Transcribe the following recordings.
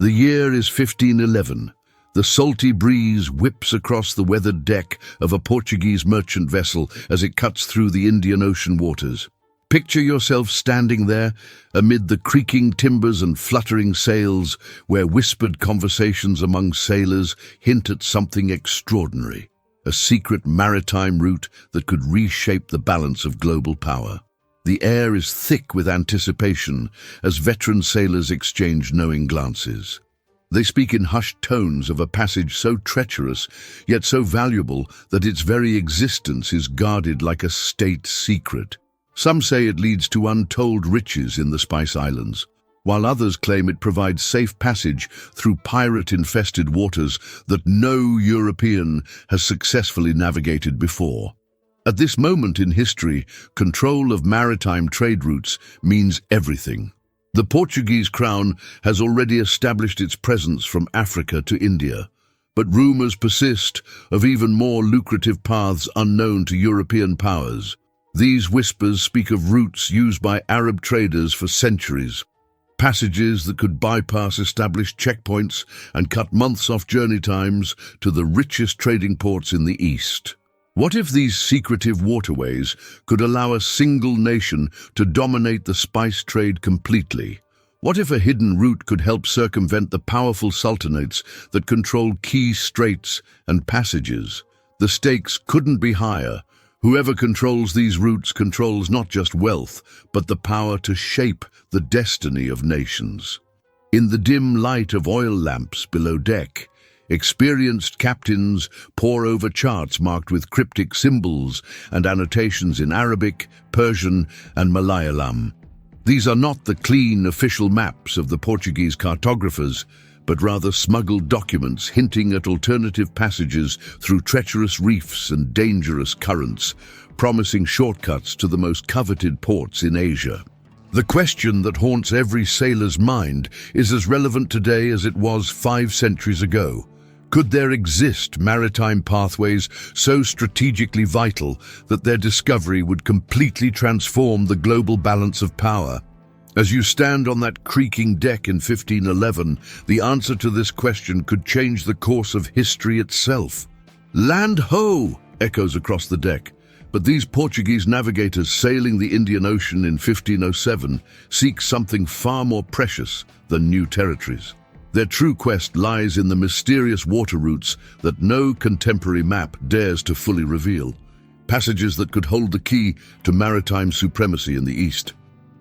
The year is 1511. The salty breeze whips across the weathered deck of a Portuguese merchant vessel as it cuts through the Indian Ocean waters. Picture yourself standing there amid the creaking timbers and fluttering sails, where whispered conversations among sailors hint at something extraordinary, a secret maritime route that could reshape the balance of global power. The air is thick with anticipation as veteran sailors exchange knowing glances. They speak in hushed tones of a passage so treacherous, yet so valuable that its very existence is guarded like a state secret. Some say it leads to untold riches in the Spice Islands, while others claim it provides safe passage through pirate-infested waters that no European has successfully navigated before. At this moment in history, control of maritime trade routes means everything. The Portuguese crown has already established its presence from Africa to India, but rumors persist of even more lucrative paths unknown to European powers. These whispers speak of routes used by Arab traders for centuries, passages that could bypass established checkpoints and cut months off journey times to the richest trading ports in the East. What if these secretive waterways could allow a single nation to dominate the spice trade completely? What if a hidden route could help circumvent the powerful sultanates that control key straits and passages? The stakes couldn't be higher. Whoever controls these routes controls not just wealth, but the power to shape the destiny of nations. In the dim light of oil lamps below deck, experienced captains pore over charts marked with cryptic symbols and annotations in Arabic, Persian, and Malayalam. These are not the clean official maps of the Portuguese cartographers, but rather smuggled documents hinting at alternative passages through treacherous reefs and dangerous currents, promising shortcuts to the most coveted ports in Asia. The question that haunts every sailor's mind is as relevant today as it was 5 centuries ago. Could there exist maritime pathways so strategically vital that their discovery would completely transform the global balance of power? As you stand on that creaking deck in 1511, the answer to this question could change the course of history itself. "Land ho!" echoes across the deck, but these Portuguese navigators sailing the Indian Ocean in 1507 seek something far more precious than new territories. Their true quest lies in the mysterious water routes that no contemporary map dares to fully reveal, passages that could hold the key to maritime supremacy in the East.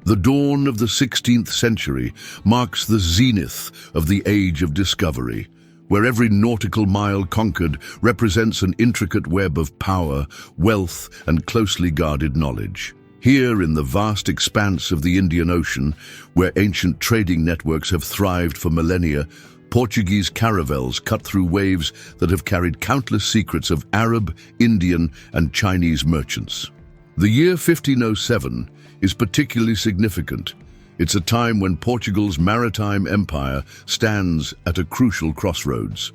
The dawn of the 16th century marks the zenith of the Age of Discovery, where every nautical mile conquered represents an intricate web of power, wealth, and closely guarded knowledge. Here in the vast expanse of the Indian Ocean, where ancient trading networks have thrived for millennia, Portuguese caravels cut through waves that have carried countless secrets of Arab, Indian, and Chinese merchants. The year 1507 is particularly significant. It's a time when Portugal's maritime empire stands at a crucial crossroads.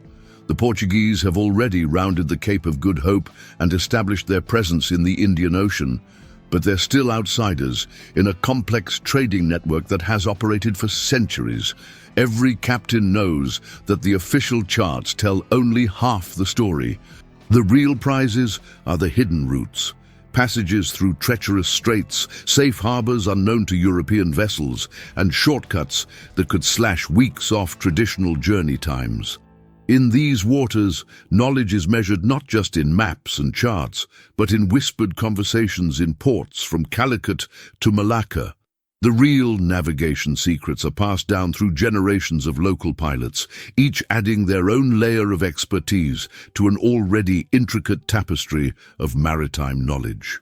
The Portuguese have already rounded the Cape of Good Hope and established their presence in the Indian Ocean, but they're still outsiders in a complex trading network that has operated for centuries. Every captain knows that the official charts tell only half the story. The real prizes are the hidden routes, passages through treacherous straits, safe harbors unknown to European vessels, and shortcuts that could slash weeks off traditional journey times. In these waters, knowledge is measured not just in maps and charts, but in whispered conversations in ports from Calicut to Malacca. The real navigation secrets are passed down through generations of local pilots, each adding their own layer of expertise to an already intricate tapestry of maritime knowledge.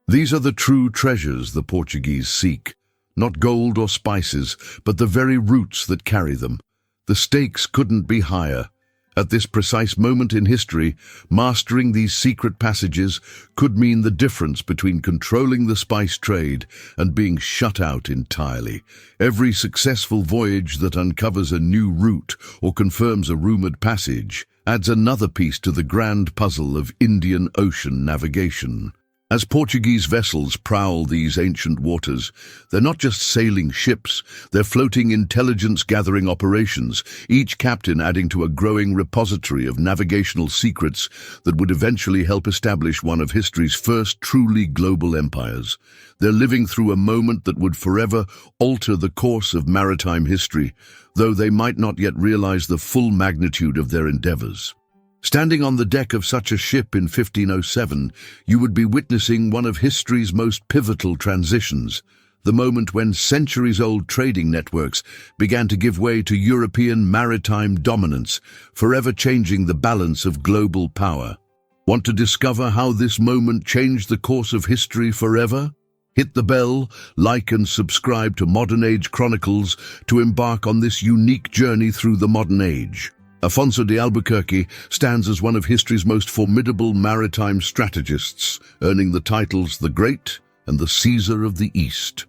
These are the true treasures the Portuguese seek, not gold or spices, but the very routes that carry them. The stakes couldn't be higher. At this precise moment in history, mastering these secret passages could mean the difference between controlling the spice trade and being shut out entirely. Every successful voyage that uncovers a new route or confirms a rumored passage adds another piece to the grand puzzle of Indian Ocean navigation. As Portuguese vessels prowl these ancient waters, they're not just sailing ships, they're floating intelligence-gathering operations, each captain adding to a growing repository of navigational secrets that would eventually help establish one of history's first truly global empires. They're living through a moment that would forever alter the course of maritime history, though they might not yet realize the full magnitude of their endeavors. Standing on the deck of such a ship in 1507, you would be witnessing one of history's most pivotal transitions, the moment when centuries-old trading networks began to give way to European maritime dominance, forever changing the balance of global power. Want to discover how this moment changed the course of history forever? Hit the bell, like and subscribe to Modern Age Chronicles to embark on this unique journey through the modern age. Afonso de Albuquerque stands as one of history's most formidable maritime strategists, earning the titles the Great and the Caesar of the East.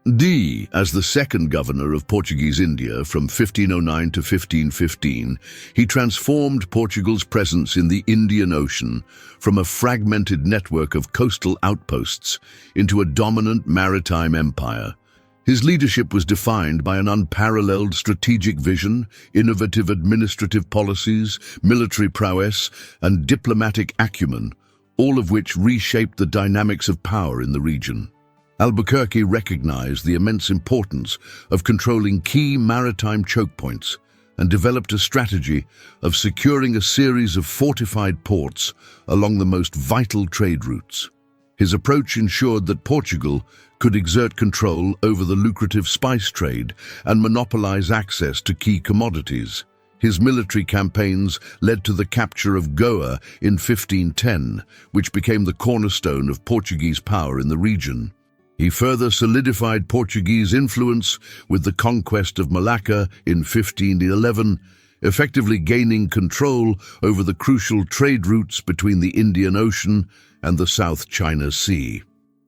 As the second governor of Portuguese India from 1509 to 1515, he transformed Portugal's presence in the Indian Ocean from a fragmented network of coastal outposts into a dominant maritime empire. His leadership was defined by an unparalleled strategic vision, innovative administrative policies, military prowess, and diplomatic acumen, all of which reshaped the dynamics of power in the region. Albuquerque recognized the immense importance of controlling key maritime choke points and developed a strategy of securing a series of fortified ports along the most vital trade routes. His approach ensured that Portugal could exert control over the lucrative spice trade and monopolize access to key commodities. His military campaigns led to the capture of Goa in 1510, which became the cornerstone of Portuguese power in the region. He further solidified Portuguese influence with the conquest of Malacca in 1511, effectively gaining control over the crucial trade routes between the Indian Ocean and the South China Sea.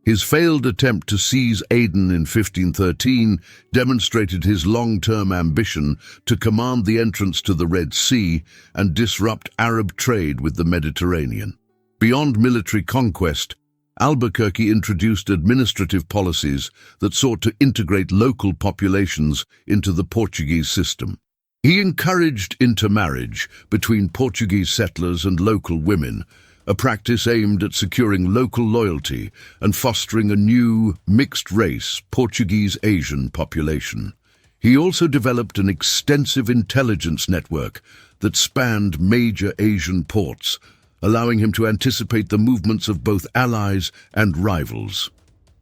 His failed attempt to seize Aden in 1513 demonstrated his long-term ambition to command the entrance to the Red Sea and disrupt Arab trade with the Mediterranean. Beyond military conquest, Albuquerque introduced administrative policies that sought to integrate local populations into the Portuguese system. He encouraged intermarriage between Portuguese settlers and local women, a practice aimed at securing local loyalty and fostering a new, mixed-race Portuguese-Asian population. He also developed an extensive intelligence network that spanned major Asian ports, allowing him to anticipate the movements of both allies and rivals.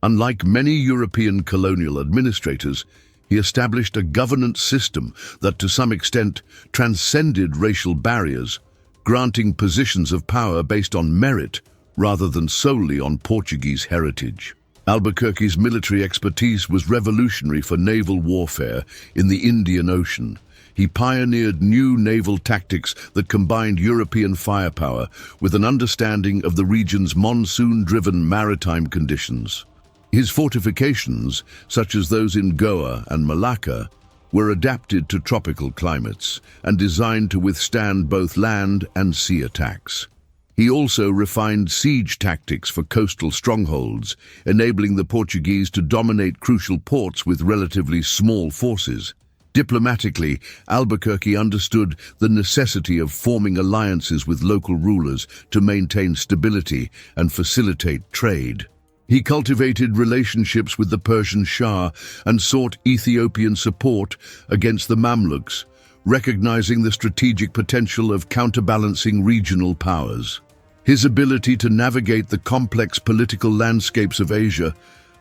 Unlike many European colonial administrators, he established a governance system that to some extent transcended racial barriers, granting positions of power based on merit rather than solely on Portuguese heritage. Albuquerque's military expertise was revolutionary for naval warfare in the Indian Ocean. He pioneered new naval tactics that combined European firepower with an understanding of the region's monsoon-driven maritime conditions. His fortifications, such as those in Goa and Malacca, were adapted to tropical climates and designed to withstand both land and sea attacks. He also refined siege tactics for coastal strongholds, enabling the Portuguese to dominate crucial ports with relatively small forces. Diplomatically, Albuquerque understood the necessity of forming alliances with local rulers to maintain stability and facilitate trade. He cultivated relationships with the Persian Shah and sought Ethiopian support against the Mamluks, recognizing the strategic potential of counterbalancing regional powers. His ability to navigate the complex political landscapes of Asia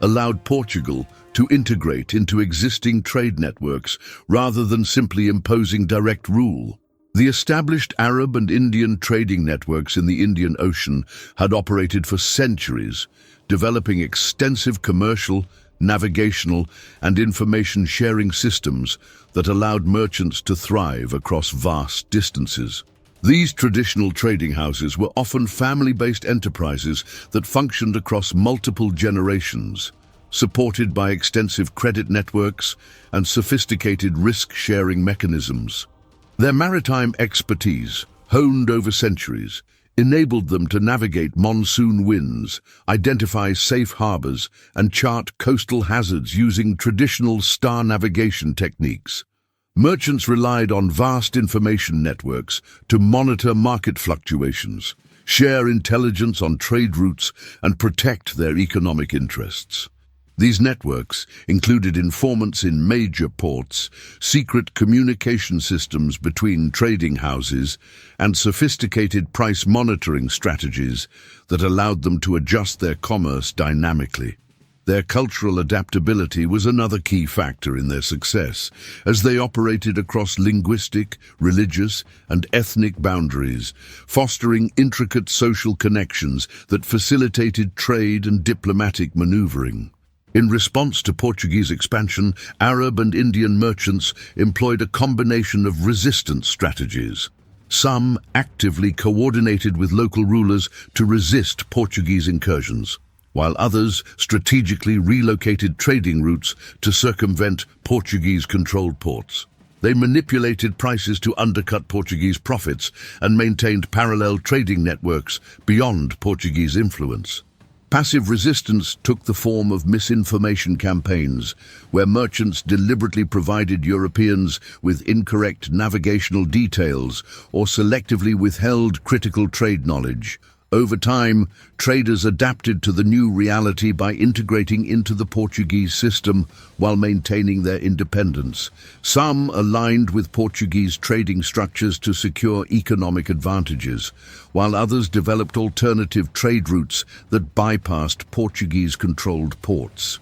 allowed Portugal to integrate into existing trade networks rather than simply imposing direct rule. The established Arab and Indian trading networks in the Indian Ocean had operated for centuries, developing extensive commercial, navigational, and information-sharing systems that allowed merchants to thrive across vast distances. These traditional trading houses were often family-based enterprises that functioned across multiple generations, supported by extensive credit networks and sophisticated risk-sharing mechanisms. Their maritime expertise, honed over centuries, enabled them to navigate monsoon winds, identify safe harbors, and chart coastal hazards using traditional star navigation techniques. Merchants relied on vast information networks to monitor market fluctuations, share intelligence on trade routes, and protect their economic interests. These networks included informants in major ports, secret communication systems between trading houses, and sophisticated price monitoring strategies that allowed them to adjust their commerce dynamically. Their cultural adaptability was another key factor in their success, as they operated across linguistic, religious, and ethnic boundaries, fostering intricate social connections that facilitated trade and diplomatic maneuvering. In response to Portuguese expansion, Arab and Indian merchants employed a combination of resistance strategies. Some actively coordinated with local rulers to resist Portuguese incursions, while others strategically relocated trading routes to circumvent Portuguese-controlled ports. They manipulated prices to undercut Portuguese profits and maintained parallel trading networks beyond Portuguese influence. Passive resistance took the form of misinformation campaigns, where merchants deliberately provided Europeans with incorrect navigational details or selectively withheld critical trade knowledge. Over time, traders adapted to the new reality by integrating into the Portuguese system while maintaining their independence. Some aligned with Portuguese trading structures to secure economic advantages, while others developed alternative trade routes that bypassed Portuguese-controlled ports.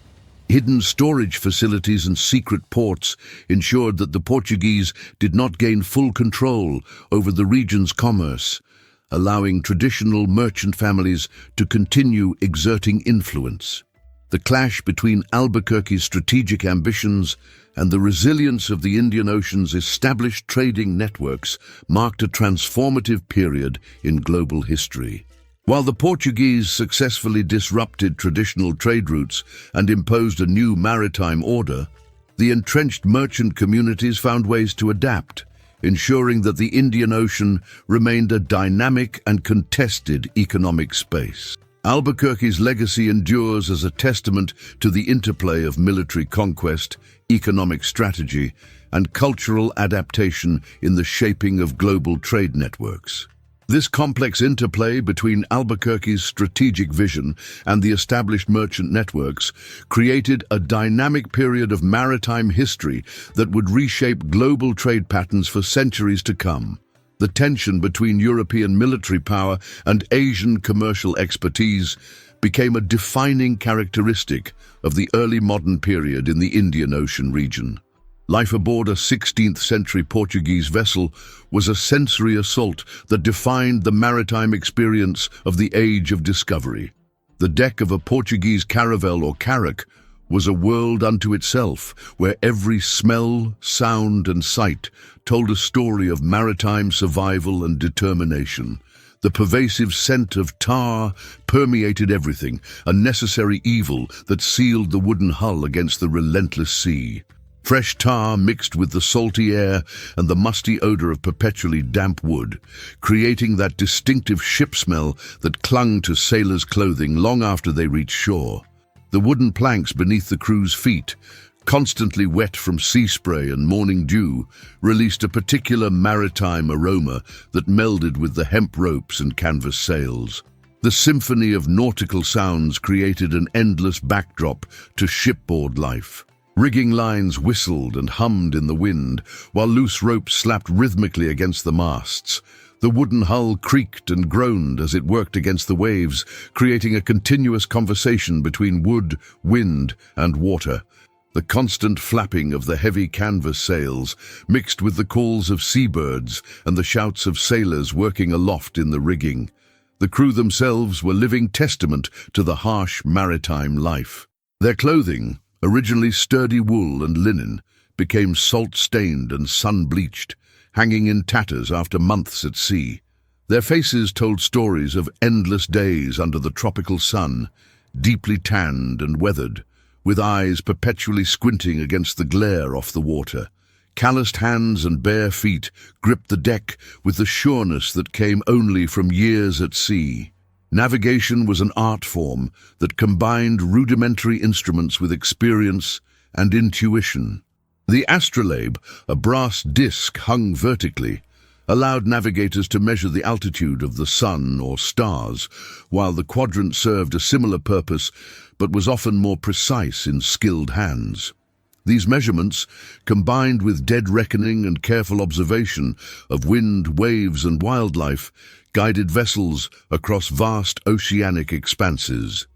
Hidden storage facilities and secret ports ensured that the Portuguese did not gain full control over the region's commerce, allowing traditional merchant families to continue exerting influence. The clash between Albuquerque's strategic ambitions and the resilience of the Indian Ocean's established trading networks marked a transformative period in global history. While the Portuguese successfully disrupted traditional trade routes and imposed a new maritime order, the entrenched merchant communities found ways to adapt, ensuring that the Indian Ocean remained a dynamic and contested economic space. Albuquerque's legacy endures as a testament to the interplay of military conquest, economic strategy, and cultural adaptation in the shaping of global trade networks. This complex interplay between Albuquerque's strategic vision and the established merchant networks created a dynamic period of maritime history that would reshape global trade patterns for centuries to come. The tension between European military power and Asian commercial expertise became a defining characteristic of the early modern period in the Indian Ocean region. Life aboard a 16th-century Portuguese vessel was a sensory assault that defined the maritime experience of the Age of Discovery. The deck of a Portuguese caravel or carrack was a world unto itself, where every smell, sound, and sight told a story of maritime survival and determination. The pervasive scent of tar permeated everything, a necessary evil that sealed the wooden hull against the relentless sea. Fresh tar mixed with the salty air and the musty odor of perpetually damp wood, creating that distinctive ship smell that clung to sailors' clothing long after they reached shore. The wooden planks beneath the crew's feet, constantly wet from sea spray and morning dew, released a particular maritime aroma that melded with the hemp ropes and canvas sails. The symphony of nautical sounds created an endless backdrop to shipboard life. Rigging lines whistled and hummed in the wind, while loose ropes slapped rhythmically against the masts. The wooden hull creaked and groaned as it worked against the waves, creating a continuous conversation between wood, wind, and water. The constant flapping of the heavy canvas sails, mixed with the calls of seabirds and the shouts of sailors working aloft in the rigging. The crew themselves were living testament to the harsh maritime life. Their clothing, originally sturdy wool and linen, became salt-stained and sun-bleached, hanging in tatters after months at sea. Their faces told stories of endless days under the tropical sun, deeply tanned and weathered, with eyes perpetually squinting against the glare off the water. Calloused hands and bare feet gripped the deck with the sureness that came only from years at sea. Navigation was an art form that combined rudimentary instruments with experience and intuition. The astrolabe, a brass disc hung vertically, allowed navigators to measure the altitude of the sun or stars, while the quadrant served a similar purpose but was often more precise in skilled hands. These measurements, combined with dead reckoning and careful observation of wind, waves, and wildlife, guided vessels across vast oceanic expanses.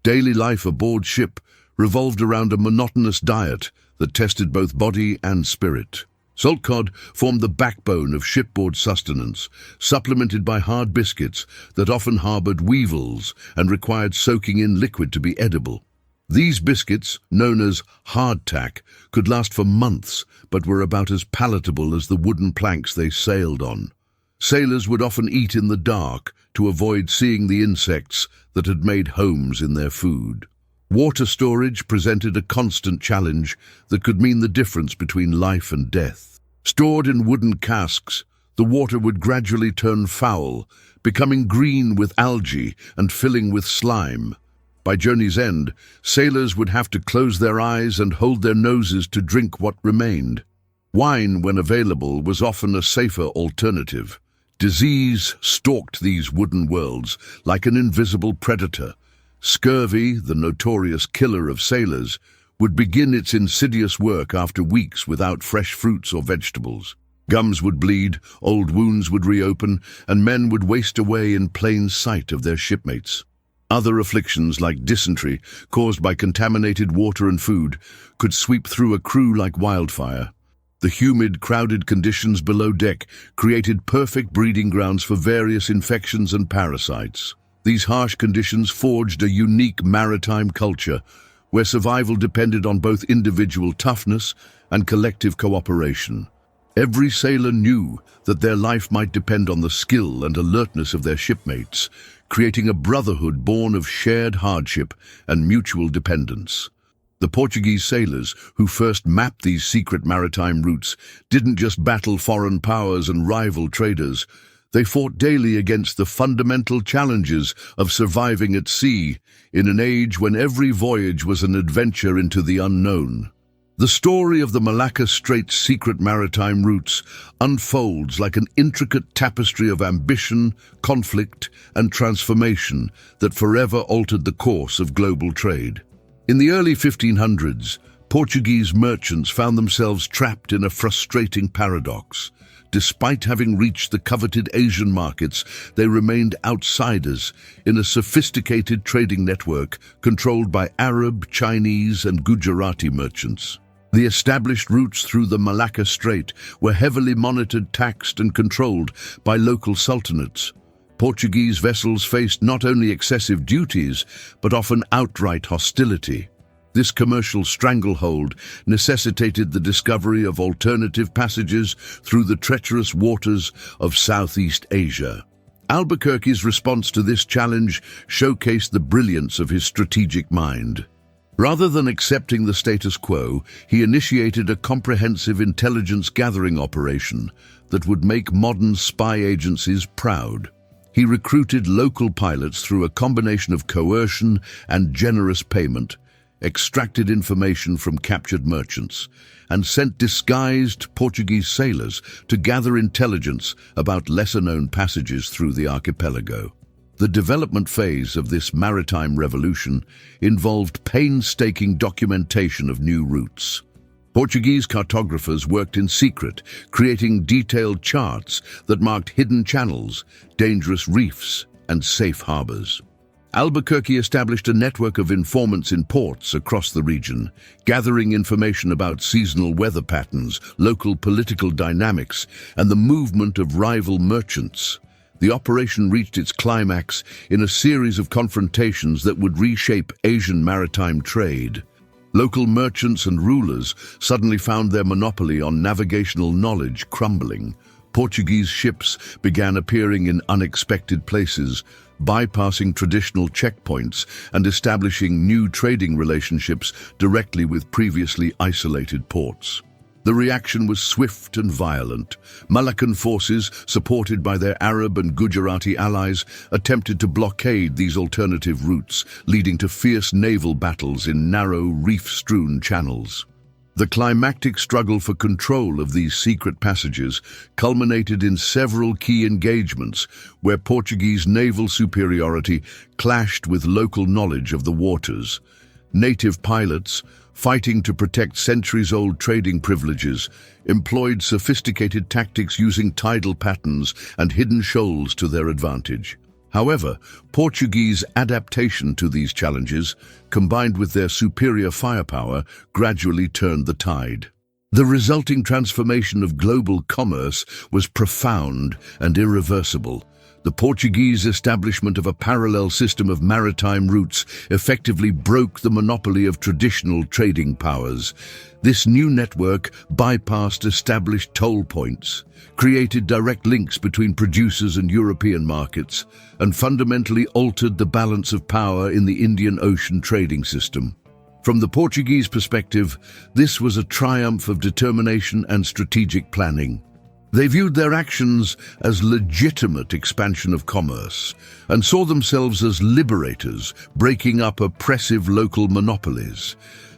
Daily life aboard ship revolved around a monotonous diet that tested both body and spirit. Salt cod formed the backbone of shipboard sustenance, supplemented by hard biscuits that often harbored weevils and required soaking in liquid to be edible. These biscuits, known as hardtack, could last for months, but were about as palatable as the wooden planks they sailed on. Sailors would often eat in the dark to avoid seeing the insects that had made homes in their food. Water storage presented a constant challenge that could mean the difference between life and death. Stored in wooden casks, the water would gradually turn foul, becoming green with algae and filling with slime. By journey's end, sailors would have to close their eyes and hold their noses to drink what remained. Wine, when available, was often a safer alternative. Disease stalked these wooden worlds like an invisible predator. Scurvy, the notorious killer of sailors, would begin its insidious work after weeks without fresh fruits or vegetables. Gums would bleed, old wounds would reopen, and men would waste away in plain sight of their shipmates. Other afflictions like dysentery, caused by contaminated water and food, could sweep through a crew like wildfire. The humid, crowded conditions below deck created perfect breeding grounds for various infections and parasites. These harsh conditions forged a unique maritime culture, where survival depended on both individual toughness and collective cooperation. Every sailor knew that their life might depend on the skill and alertness of their shipmates, creating a brotherhood born of shared hardship and mutual dependence. The Portuguese sailors who first mapped these secret maritime routes didn't just battle foreign powers and rival traders. They fought daily against the fundamental challenges of surviving at sea in an age when every voyage was an adventure into the unknown. The story of the Malacca Strait's secret maritime routes unfolds like an intricate tapestry of ambition, conflict, and transformation that forever altered the course of global trade. In the early 1500s, Portuguese merchants found themselves trapped in a frustrating paradox. Despite having reached the coveted Asian markets, they remained outsiders in a sophisticated trading network controlled by Arab, Chinese, and Gujarati merchants. The established routes through the Malacca Strait were heavily monitored, taxed, and controlled by local sultanates. Portuguese vessels faced not only excessive duties, but often outright hostility. This commercial stranglehold necessitated the discovery of alternative passages through the treacherous waters of Southeast Asia. Albuquerque's response to this challenge showcased the brilliance of his strategic mind. Rather than accepting the status quo, he initiated a comprehensive intelligence gathering operation that would make modern spy agencies proud. He recruited local pilots through a combination of coercion and generous payment, extracted information from captured merchants, and sent disguised Portuguese sailors to gather intelligence about lesser-known passages through the archipelago. The development phase of this maritime revolution involved painstaking documentation of new routes. Portuguese cartographers worked in secret, creating detailed charts that marked hidden channels, dangerous reefs, and safe harbors. Albuquerque established a network of informants in ports across the region, gathering information about seasonal weather patterns, local political dynamics, and the movement of rival merchants. The operation reached its climax in a series of confrontations that would reshape Asian maritime trade. Local merchants and rulers suddenly found their monopoly on navigational knowledge crumbling. Portuguese ships began appearing in unexpected places, bypassing traditional checkpoints and establishing new trading relationships directly with previously isolated ports. The reaction was swift and violent. Malaccan forces, supported by their Arab and Gujarati allies, attempted to blockade these alternative routes, leading to fierce naval battles in narrow, reef-strewn channels. The climactic struggle for control of these secret passages culminated in several key engagements where Portuguese naval superiority clashed with local knowledge of the waters. Native pilots, fighting to protect centuries-old trading privileges, employed sophisticated tactics using tidal patterns and hidden shoals to their advantage. However, Portuguese adaptation to these challenges, combined with their superior firepower, gradually turned the tide. The resulting transformation of global commerce was profound and irreversible. The Portuguese establishment of a parallel system of maritime routes effectively broke the monopoly of traditional trading powers. This new network bypassed established toll points, created direct links between producers and European markets, and fundamentally altered the balance of power in the Indian Ocean trading system. From the Portuguese perspective, this was a triumph of determination and strategic planning. They viewed their actions as legitimate expansion of commerce and saw themselves as liberators, breaking up oppressive local monopolies.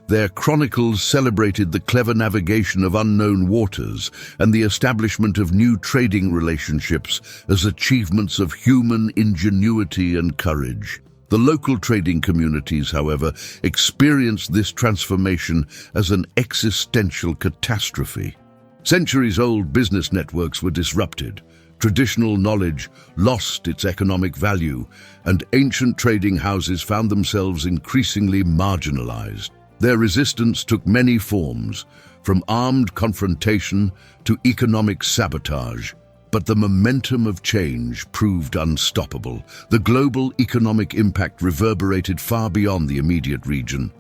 Their chronicles celebrated the clever navigation of unknown waters and the establishment of new trading relationships as achievements of human ingenuity and courage. The local trading communities, however, experienced this transformation as an existential catastrophe. Centuries-old business networks were disrupted, traditional knowledge lost its economic value, and ancient trading houses found themselves increasingly marginalized. Their resistance took many forms, from armed confrontation to economic sabotage. But the momentum of change proved unstoppable. The global economic impact reverberated far beyond the immediate region.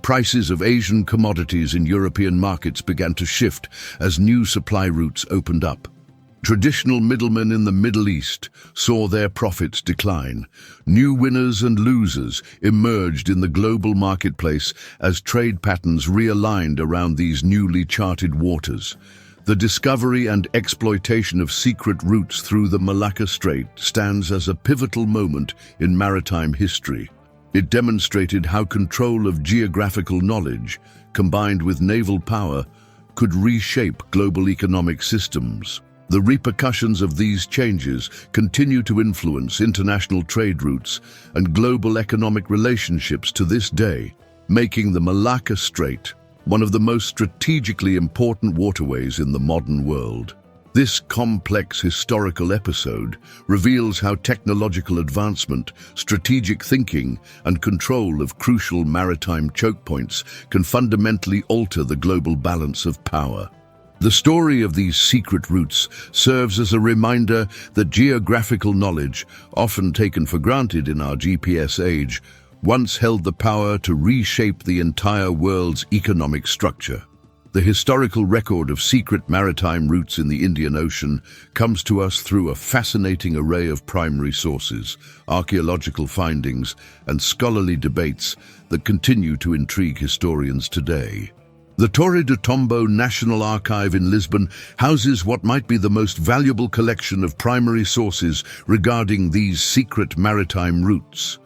Prices of Asian commodities in European markets began to shift as new supply routes opened up. Traditional middlemen in the Middle East saw their profits decline. New winners and losers emerged in the global marketplace as trade patterns realigned around these newly charted waters. The discovery and exploitation of secret routes through the Malacca Strait stands as a pivotal moment in maritime history. It demonstrated how control of geographical knowledge, combined with naval power, could reshape global economic systems. The repercussions of these changes continue to influence international trade routes and global economic relationships to this day, making the Malacca Strait one of the most strategically important waterways in the modern world. This complex historical episode reveals how technological advancement, strategic thinking, and control of crucial maritime choke points can fundamentally alter the global balance of power. The story of these secret routes serves as a reminder that geographical knowledge, often taken for granted in our GPS age, once held the power to reshape the entire world's economic structure. The historical record of secret maritime routes in the Indian Ocean comes to us through a fascinating array of primary sources, archaeological findings, and scholarly debates that continue to intrigue historians today. The Torre do Tombo National Archive in Lisbon houses what might be the most valuable collection of primary sources regarding these secret maritime routes.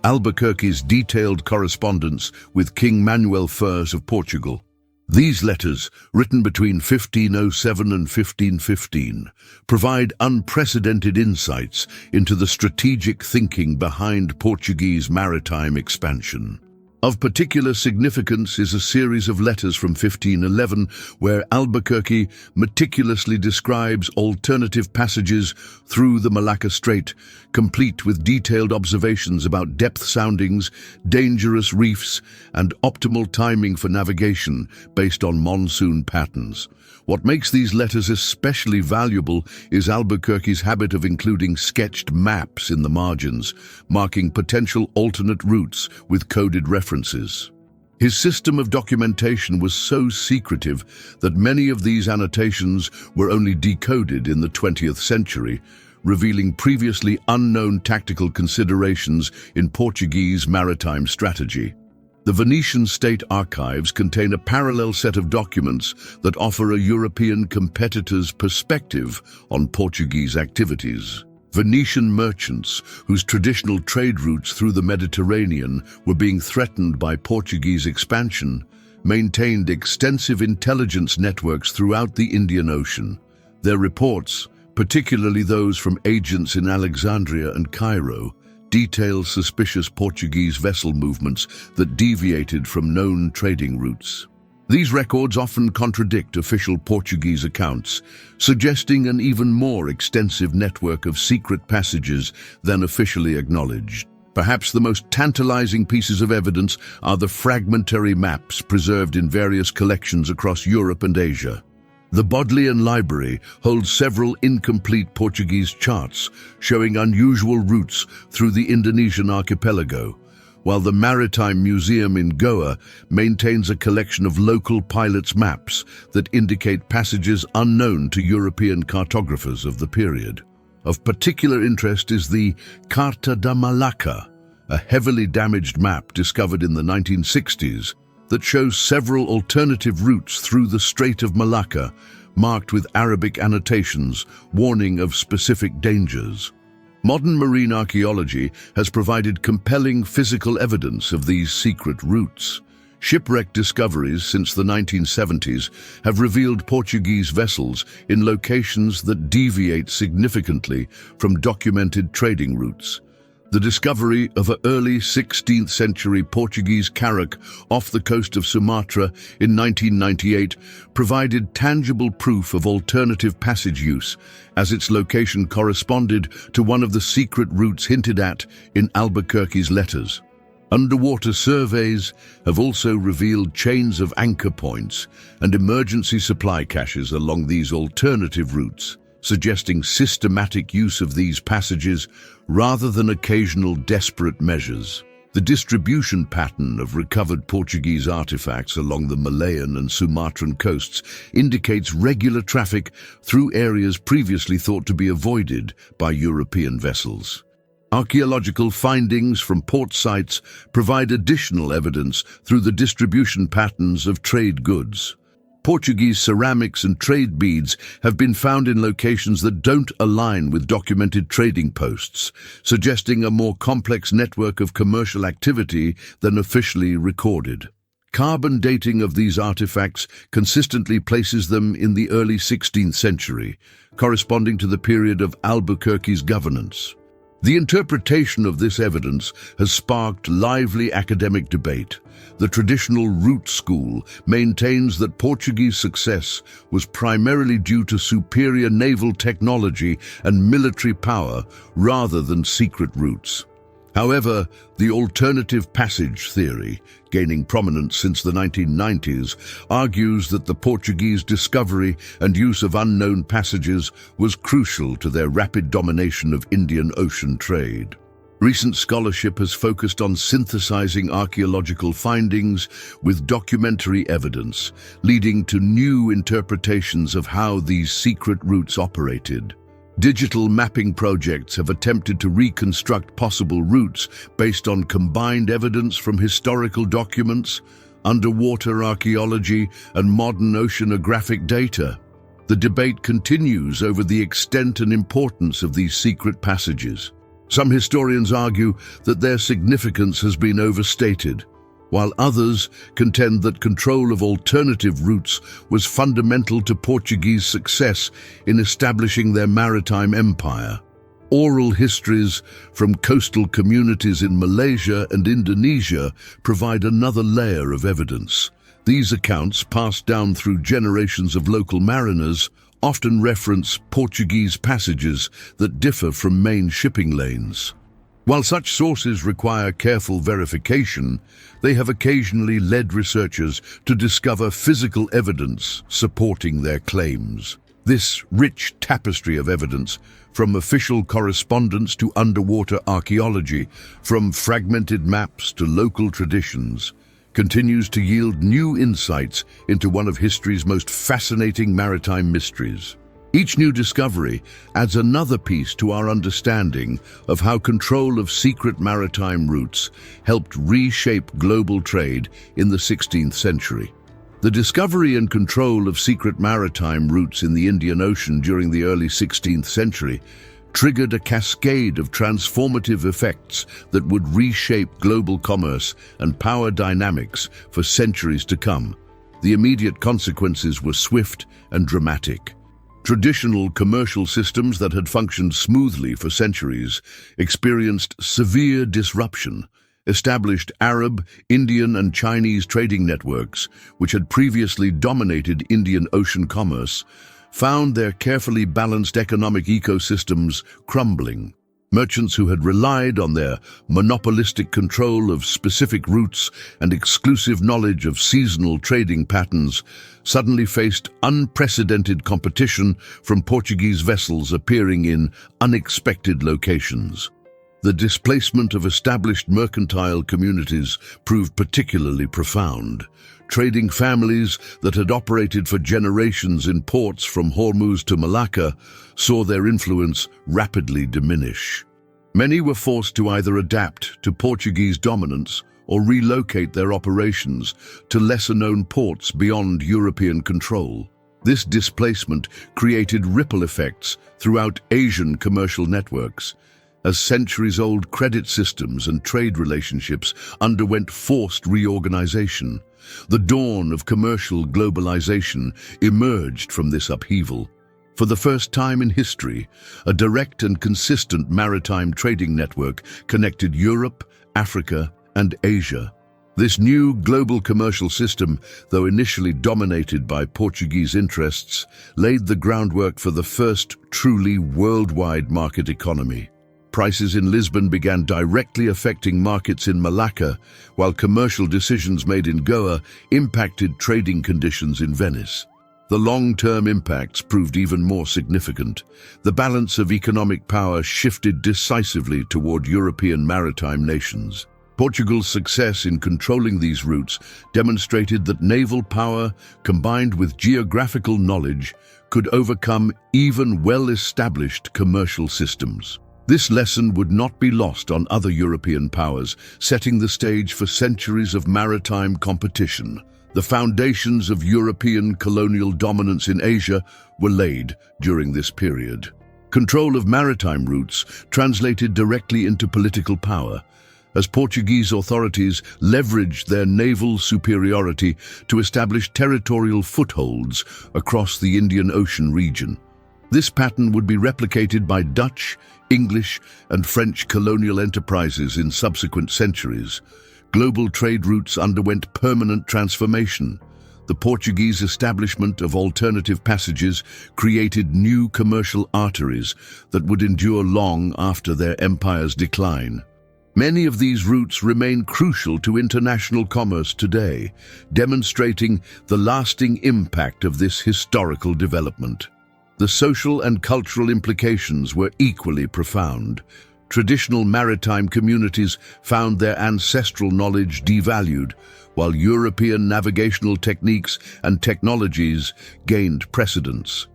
Albuquerque's detailed correspondence with King Manuel I of Portugal. These letters, written between 1507 and 1515, provide unprecedented insights into the strategic thinking behind Portuguese maritime expansion. Of particular significance is a series of letters from 1511 where Albuquerque meticulously describes alternative passages through the Malacca Strait, complete with detailed observations about depth soundings, dangerous reefs, and optimal timing for navigation based on monsoon patterns. What makes these letters especially valuable is Albuquerque's habit of including sketched maps in the margins, marking potential alternate routes with coded references. His system of documentation was so secretive that many of these annotations were only decoded in the 20th century, revealing previously unknown tactical considerations in Portuguese maritime strategy. The Venetian state archives contain a parallel set of documents that offer a European competitor's perspective on Portuguese activities. Venetian merchants, whose traditional trade routes through the Mediterranean were being threatened by Portuguese expansion, maintained extensive intelligence networks throughout the Indian Ocean. Their reports, particularly those from agents in Alexandria and Cairo, detail suspicious Portuguese vessel movements that deviated from known trading routes. These records often contradict official Portuguese accounts, suggesting an even more extensive network of secret passages than officially acknowledged. Perhaps the most tantalizing pieces of evidence are the fragmentary maps preserved in various collections across Europe and Asia. The Bodleian Library holds several incomplete Portuguese charts showing unusual routes through the Indonesian archipelago, while the Maritime Museum in Goa maintains a collection of local pilots' maps that indicate passages unknown to European cartographers of the period. Of particular interest is the Carta da Malacca, a heavily damaged map discovered in the 1960s that shows several alternative routes through the Strait of Malacca, marked with Arabic annotations warning of specific dangers. Modern marine archaeology has provided compelling physical evidence of these secret routes. Shipwreck discoveries since the 1970s have revealed Portuguese vessels in locations that deviate significantly from documented trading routes. The discovery of an early 16th century Portuguese carrack off the coast of Sumatra in 1998 provided tangible proof of alternative passage use, as its location corresponded to one of the secret routes hinted at in Albuquerque's letters. Underwater surveys have also revealed chains of anchor points and emergency supply caches along these alternative routes, suggesting systematic use of these passages rather than occasional desperate measures. The distribution pattern of recovered Portuguese artifacts along the Malayan and Sumatran coasts indicates regular traffic through areas previously thought to be avoided by European vessels. Archaeological findings from port sites provide additional evidence through the distribution patterns of trade goods. Portuguese ceramics and trade beads have been found in locations that don't align with documented trading posts, suggesting a more complex network of commercial activity than officially recorded. Carbon dating of these artifacts consistently places them in the early 16th century, corresponding to the period of Albuquerque's governance. The interpretation of this evidence has sparked lively academic debate. The traditional root school maintains that Portuguese success was primarily due to superior naval technology and military power rather than secret routes. However, the alternative passage theory, gaining prominence since the 1990s, argues that the Portuguese discovery and use of unknown passages was crucial to their rapid domination of Indian Ocean trade. Recent scholarship has focused on synthesizing archaeological findings with documentary evidence, leading to new interpretations of how these secret routes operated. Digital mapping projects have attempted to reconstruct possible routes based on combined evidence from historical documents, underwater archaeology, and modern oceanographic data. The debate continues over the extent and importance of these secret passages. Some historians argue that their significance has been overstated, while others contend that control of alternative routes was fundamental to Portuguese success in establishing their maritime empire. Oral histories from coastal communities in Malaysia and Indonesia provide another layer of evidence. These accounts, passed down through generations of local mariners, often reference Portuguese passages that differ from main shipping lanes. While such sources require careful verification, they have occasionally led researchers to discover physical evidence supporting their claims. This rich tapestry of evidence, from official correspondence to underwater archaeology, from fragmented maps to local traditions, continues to yield new insights into one of history's most fascinating maritime mysteries. Each new discovery adds another piece to our understanding of how control of secret maritime routes helped reshape global trade in the 16th century. The discovery and control of secret maritime routes in the Indian Ocean during the early 16th century triggered a cascade of transformative effects that would reshape global commerce and power dynamics for centuries to come. The immediate consequences were swift and dramatic. Traditional commercial systems that had functioned smoothly for centuries experienced severe disruption. Established Arab, Indian, and Chinese trading networks, which had previously dominated Indian Ocean commerce, found their carefully balanced economic ecosystems crumbling. Merchants who had relied on their monopolistic control of specific routes and exclusive knowledge of seasonal trading patterns suddenly faced unprecedented competition from Portuguese vessels appearing in unexpected locations. The displacement of established mercantile communities proved particularly profound. Trading families that had operated for generations in ports from Hormuz to Malacca saw their influence rapidly diminish. Many were forced to either adapt to Portuguese dominance or relocate their operations to lesser-known ports beyond European control. This displacement created ripple effects throughout Asian commercial networks, as centuries-old credit systems and trade relationships underwent forced reorganization. The dawn of commercial globalization emerged from this upheaval. For the first time in history, a direct and consistent maritime trading network connected Europe, Africa, and Asia. This new global commercial system, though initially dominated by Portuguese interests, laid the groundwork for the first truly worldwide market economy. Prices in Lisbon began directly affecting markets in Malacca, while commercial decisions made in Goa impacted trading conditions in Venice. The long-term impacts proved even more significant. The balance of economic power shifted decisively toward European maritime nations. Portugal's success in controlling these routes demonstrated that naval power, combined with geographical knowledge, could overcome even well-established commercial systems. This lesson would not be lost on other European powers, setting the stage for centuries of maritime competition. The foundations of European colonial dominance in Asia were laid during this period. Control of maritime routes translated directly into political power, as Portuguese authorities leveraged their naval superiority to establish territorial footholds across the Indian Ocean region. This pattern would be replicated by Dutch, English, and French colonial enterprises in subsequent centuries. Global trade routes underwent permanent transformation. The Portuguese establishment of alternative passages created new commercial arteries that would endure long after their empire's decline. Many of these routes remain crucial to international commerce today, demonstrating the lasting impact of this historical development. The social and cultural implications were equally profound. Traditional maritime communities found their ancestral knowledge devalued, while European navigational techniques and technologies gained precedence.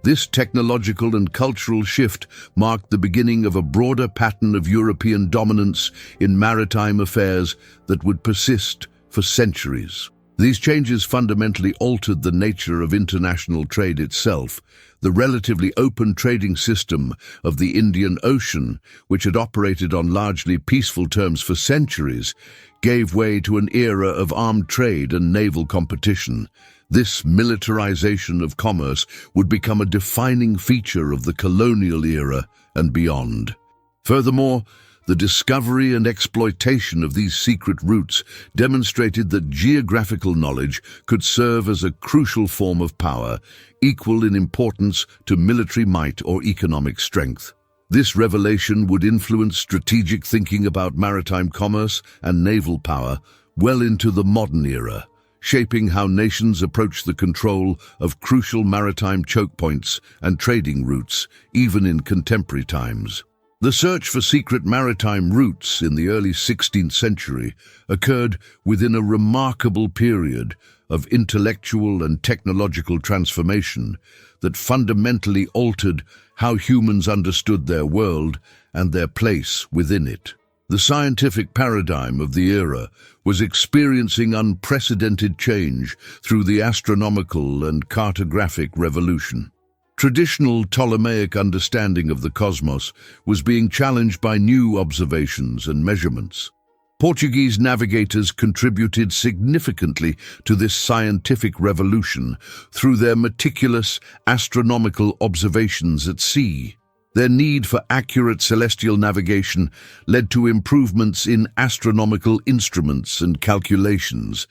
This technological and cultural shift marked the beginning of a broader pattern of European dominance in maritime affairs that would persist for centuries. These changes fundamentally altered the nature of international trade itself. The relatively open trading system of the Indian Ocean, which had operated on largely peaceful terms for centuries, gave way to an era of armed trade and naval competition. This militarization of commerce would become a defining feature of the colonial era and beyond. Furthermore, the discovery and exploitation of these secret routes demonstrated that geographical knowledge could serve as a crucial form of power, equal in importance to military might or economic strength. This revelation would influence strategic thinking about maritime commerce and naval power well into the modern era, shaping how nations approach the control of crucial maritime choke points and trading routes, even in contemporary times. The search for secret maritime routes in the early 16th century occurred within a remarkable period of intellectual and technological transformation that fundamentally altered how humans understood their world and their place within it. The scientific paradigm of the era was experiencing unprecedented change through the astronomical and cartographic revolution. Traditional Ptolemaic understanding of the cosmos was being challenged by new observations and measurements. Portuguese navigators contributed significantly to this scientific revolution through their meticulous astronomical observations at sea. Their need for accurate celestial navigation led to improvements in astronomical instruments and calculations,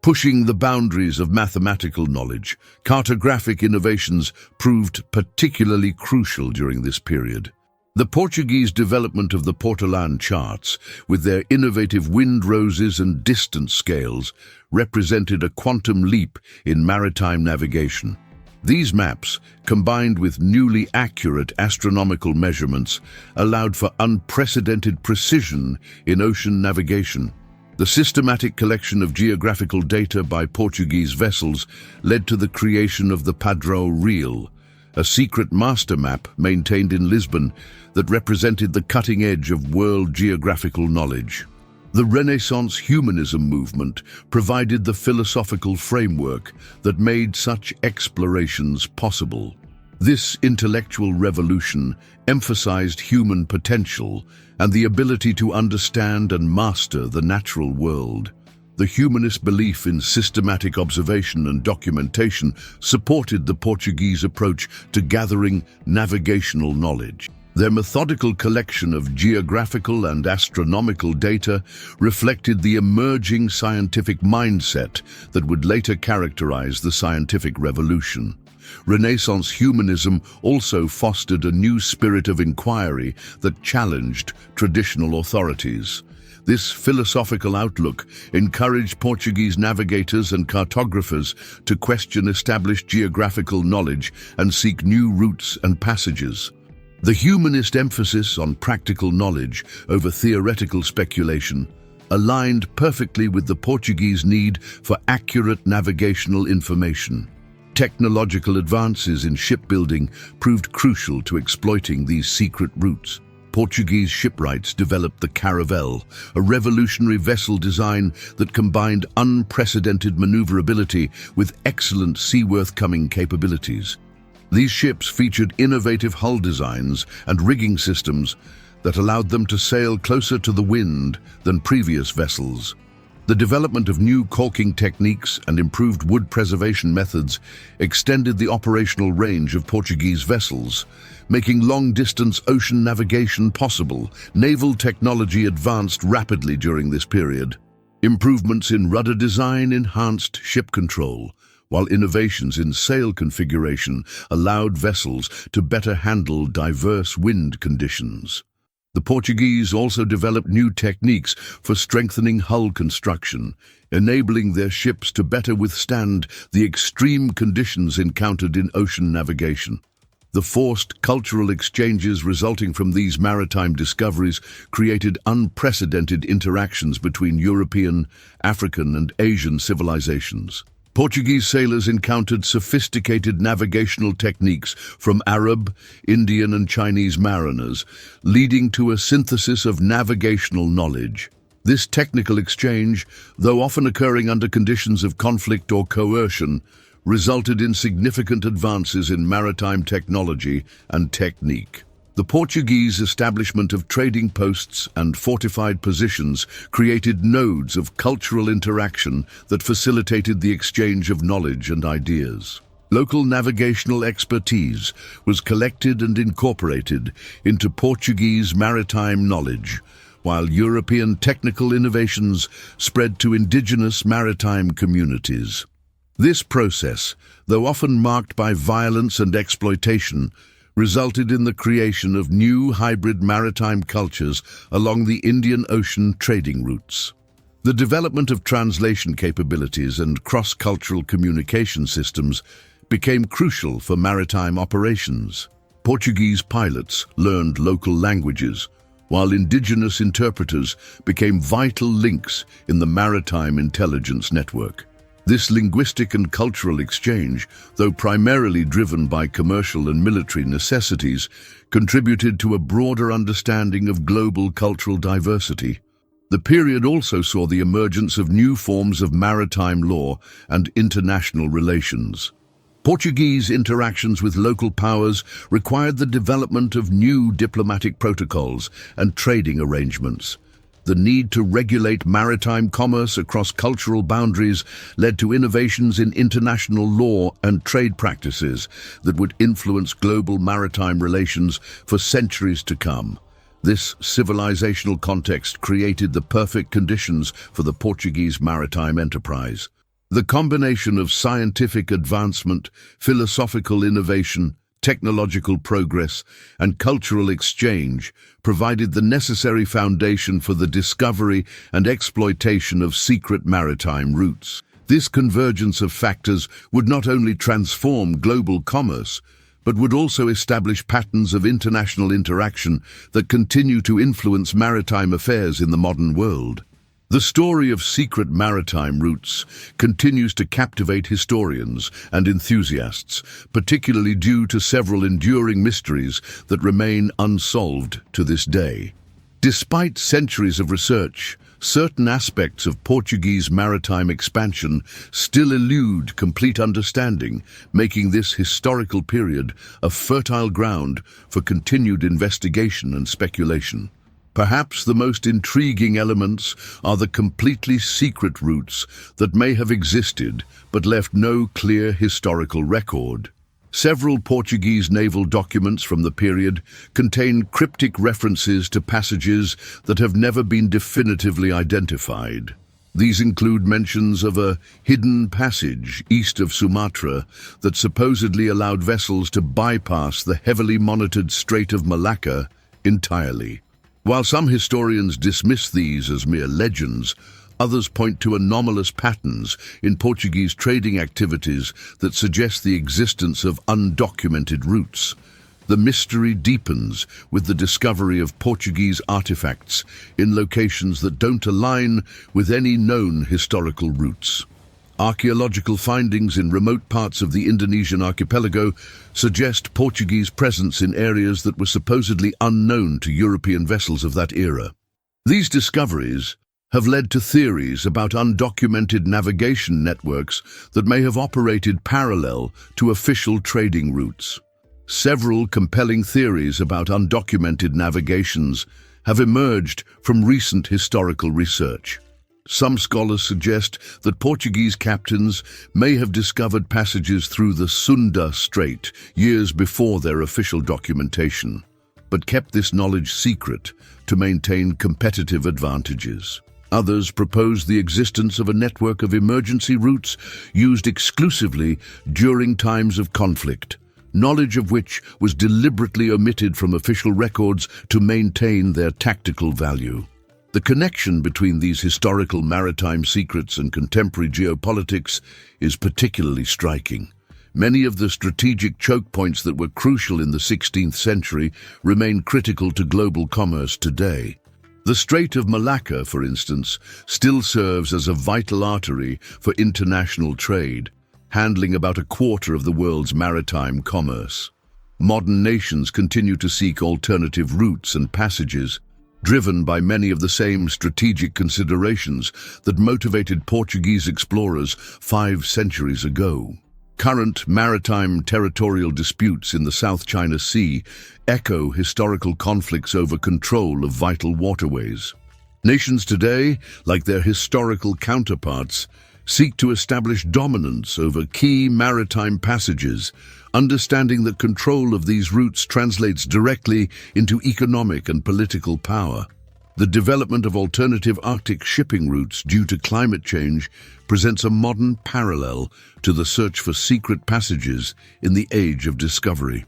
pushing the boundaries of mathematical knowledge. Cartographic innovations proved particularly crucial during this period. The Portuguese development of the Portolan charts, with their innovative windroses and distance scales, represented a quantum leap in maritime navigation. These maps, combined with newly accurate astronomical measurements, allowed for unprecedented precision in ocean navigation. The systematic collection of geographical data by Portuguese vessels led to the creation of the Padrão Real, a secret master map maintained in Lisbon that represented the cutting edge of world geographical knowledge. The Renaissance humanism movement provided the philosophical framework that made such explorations possible. This intellectual revolution emphasized human potential and the ability to understand and master the natural world. The humanist belief in systematic observation and documentation supported the Portuguese approach to gathering navigational knowledge. Their methodical collection of geographical and astronomical data reflected the emerging scientific mindset that would later characterize the scientific revolution. Renaissance humanism also fostered a new spirit of inquiry that challenged traditional authorities. This philosophical outlook encouraged Portuguese navigators and cartographers to question established geographical knowledge and seek new routes and passages. The humanist emphasis on practical knowledge over theoretical speculation aligned perfectly with the Portuguese need for accurate navigational information. Technological advances in shipbuilding proved crucial to exploiting these secret routes. Portuguese shipwrights developed the caravel, a revolutionary vessel design that combined unprecedented maneuverability with excellent seaworth-coming capabilities. These ships featured innovative hull designs and rigging systems that allowed them to sail closer to the wind than previous vessels. The development of new caulking techniques and improved wood preservation methods extended the operational range of Portuguese vessels, making long-distance ocean navigation possible. Naval technology advanced rapidly during this period. Improvements in rudder design enhanced ship control, while innovations in sail configuration allowed vessels to better handle diverse wind conditions. The Portuguese also developed new techniques for strengthening hull construction, enabling their ships to better withstand the extreme conditions encountered in ocean navigation. The forced cultural exchanges resulting from these maritime discoveries created unprecedented interactions between European, African, and Asian civilizations. Portuguese sailors encountered sophisticated navigational techniques from Arab, Indian, and Chinese mariners, leading to a synthesis of navigational knowledge. This technical exchange, though often occurring under conditions of conflict or coercion, resulted in significant advances in maritime technology and technique. The Portuguese establishment of trading posts and fortified positions created nodes of cultural interaction that facilitated the exchange of knowledge and ideas. Local navigational expertise was collected and incorporated into Portuguese maritime knowledge, while European technical innovations spread to indigenous maritime communities. This process, though often marked by violence and exploitation, resulted in the creation of new hybrid maritime cultures along the Indian Ocean trading routes. The development of translation capabilities and cross-cultural communication systems became crucial for maritime operations. Portuguese pilots learned local languages, while indigenous interpreters became vital links in the maritime intelligence network. This linguistic and cultural exchange, though primarily driven by commercial and military necessities, contributed to a broader understanding of global cultural diversity. The period also saw the emergence of new forms of maritime law and international relations. Portuguese interactions with local powers required the development of new diplomatic protocols and trading arrangements. The need to regulate maritime commerce across cultural boundaries led to innovations in international law and trade practices that would influence global maritime relations for centuries to come. This civilizational context created the perfect conditions for the Portuguese maritime enterprise. The combination of scientific advancement, philosophical innovation, technological progress, and cultural exchange provided the necessary foundation for the discovery and exploitation of secret maritime routes. This convergence of factors would not only transform global commerce, but would also establish patterns of international interaction that continue to influence maritime affairs in the modern world. The story of secret maritime routes continues to captivate historians and enthusiasts, particularly due to several enduring mysteries that remain unsolved to this day. Despite centuries of research, certain aspects of Portuguese maritime expansion still elude complete understanding, making this historical period a fertile ground for continued investigation and speculation. Perhaps the most intriguing elements are the completely secret routes that may have existed but left no clear historical record. Several Portuguese naval documents from the period contain cryptic references to passages that have never been definitively identified. These include mentions of a hidden passage east of Sumatra that supposedly allowed vessels to bypass the heavily monitored Strait of Malacca entirely. While some historians dismiss these as mere legends, others point to anomalous patterns in Portuguese trading activities that suggest the existence of undocumented routes. The mystery deepens with the discovery of Portuguese artifacts in locations that don't align with any known historical routes. Archaeological findings in remote parts of the Indonesian archipelago suggest Portuguese presence in areas that were supposedly unknown to European vessels of that era. These discoveries have led to theories about undocumented navigation networks that may have operated parallel to official trading routes. Several compelling theories about undocumented navigations have emerged from recent historical research. Some scholars suggest that Portuguese captains may have discovered passages through the Sunda Strait years before their official documentation, but kept this knowledge secret to maintain competitive advantages. Others propose the existence of a network of emergency routes used exclusively during times of conflict, knowledge of which was deliberately omitted from official records to maintain their tactical value. The connection between these historical maritime secrets and contemporary geopolitics is particularly striking. Many of the strategic choke points that were crucial in the 16th century remain critical to global commerce today. The Strait of Malacca, for instance, still serves as a vital artery for international trade, handling about a quarter of the world's maritime commerce. Modern nations continue to seek alternative routes and passages, driven by many of the same strategic considerations that motivated Portuguese explorers 5 centuries ago. Current maritime territorial disputes in the South China Sea echo historical conflicts over control of vital waterways. Nations today, like their historical counterparts, seek to establish dominance over key maritime passages, understanding that control of these routes translates directly into economic and political power. The development of alternative Arctic shipping routes due to climate change presents a modern parallel to the search for secret passages in the age of discovery.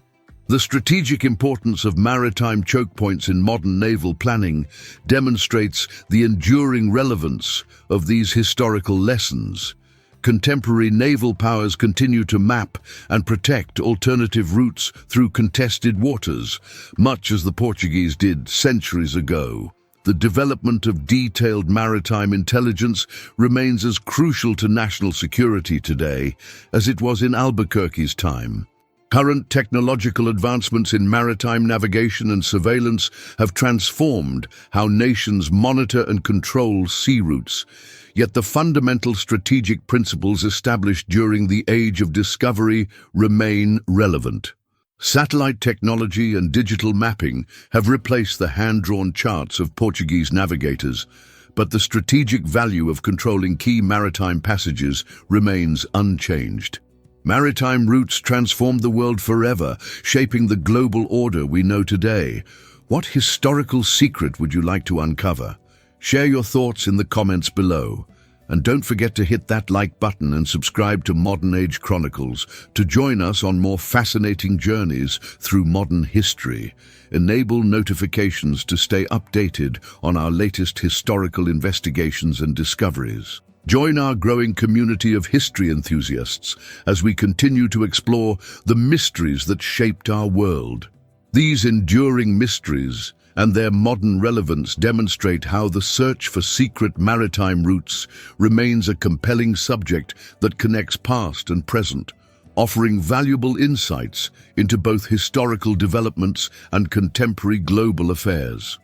The strategic importance of maritime choke points in modern naval planning demonstrates the enduring relevance of these historical lessons. Contemporary naval powers continue to map and protect alternative routes through contested waters, much as the Portuguese did centuries ago. the development of detailed maritime intelligence remains as crucial to national security today as it was in Albuquerque's time. Current technological advancements in maritime navigation and surveillance have transformed how nations monitor and control sea routes, yet the fundamental strategic principles established during the Age of Discovery remain relevant. Satellite technology and digital mapping have replaced the hand-drawn charts of Portuguese navigators, but the strategic value of controlling key maritime passages remains unchanged. Maritime routes transformed the world forever, shaping the global order we know today. What historical secret would you like to uncover? Share your thoughts in the comments below. And don't forget to hit that like button and subscribe to Modern Age Chronicles to join us on more fascinating journeys through modern history. Enable notifications to stay updated on our latest historical investigations and discoveries. Join our growing community of history enthusiasts as we continue to explore the mysteries that shaped our world. These enduring mysteries and their modern relevance demonstrate how the search for secret maritime routes remains a compelling subject that connects past and present, offering valuable insights into both historical developments and contemporary global affairs.